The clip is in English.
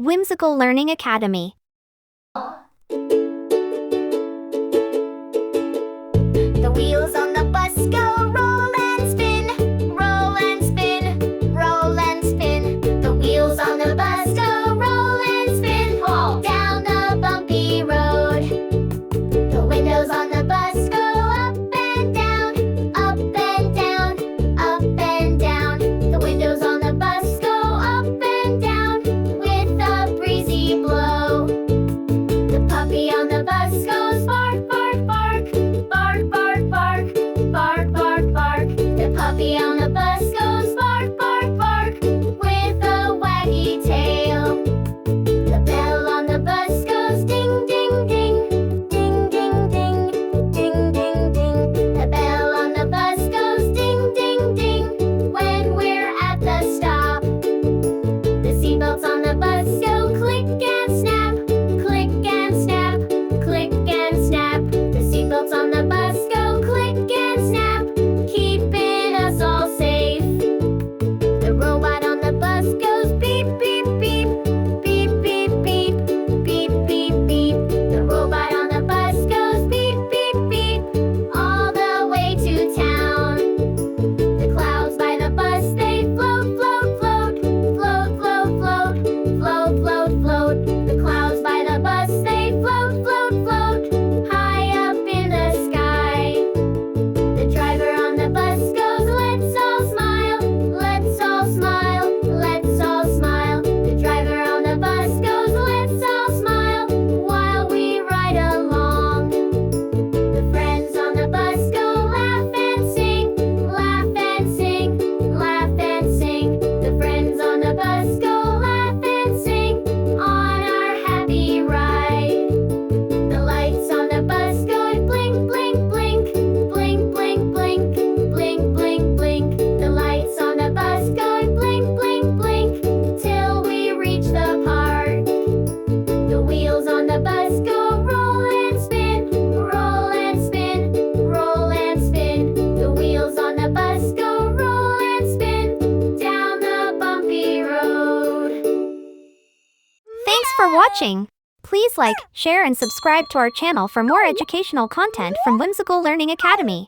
Whimsical Learning Academy. The wheels on the bus go roll and spin, roll and spin, roll and spin. The wheels on the bus go roll and spin, all down the bumpy road. The windows on the bus go up and down, up and down, up and down. The windows on the bus go up and down with a breezy blow. The puppy on the bus goes bark, bark, bark, bark, bark, bark, bark, bark, bark. The puppy on the bus goes bark, bark, bark with a waggy tail. The bell on the bus goes ding, ding, ding, ding, ding, ding, ding, ding, ding. The bell on the bus goes ding, ding, ding when we're at the stop. The seatbelts on the bus go click and snap, click and snap, click and snap. The seatbelts on the bus go click and snap, keeping us all safe. The robot on the bus goes beep, beep, beep, beep, beep, beep, beep, beep, beep. The robot on the bus goes beep, beep, beep, all the way to town. The clouds by the bus, they float, float, float, float, float, float, float, float, float. The clouds by the bus, they float, float, float, high up in the sky. The driver on the bus goes, let's all smile, let's all smile, let's all smile. The driver on the bus goes, let's all smile while we ride along. The friends on the bus go laugh and sing, laugh and sing, laugh and sing. The friends on the bus go laugh and sing on our happy ride. The lights on the bus go blink, blink, blink, blink, blink, blink, blink, blink, blink. The lights on the bus go blink, blink, blink till we reach the park. The wheels on the bus go roll and spin, roll and spin, roll and spin. The wheels on the bus go roll and spin down the bumpy road. Thanks for watching. Please like, share and subscribe to our channel for more educational content from Whimsical Learning Academy.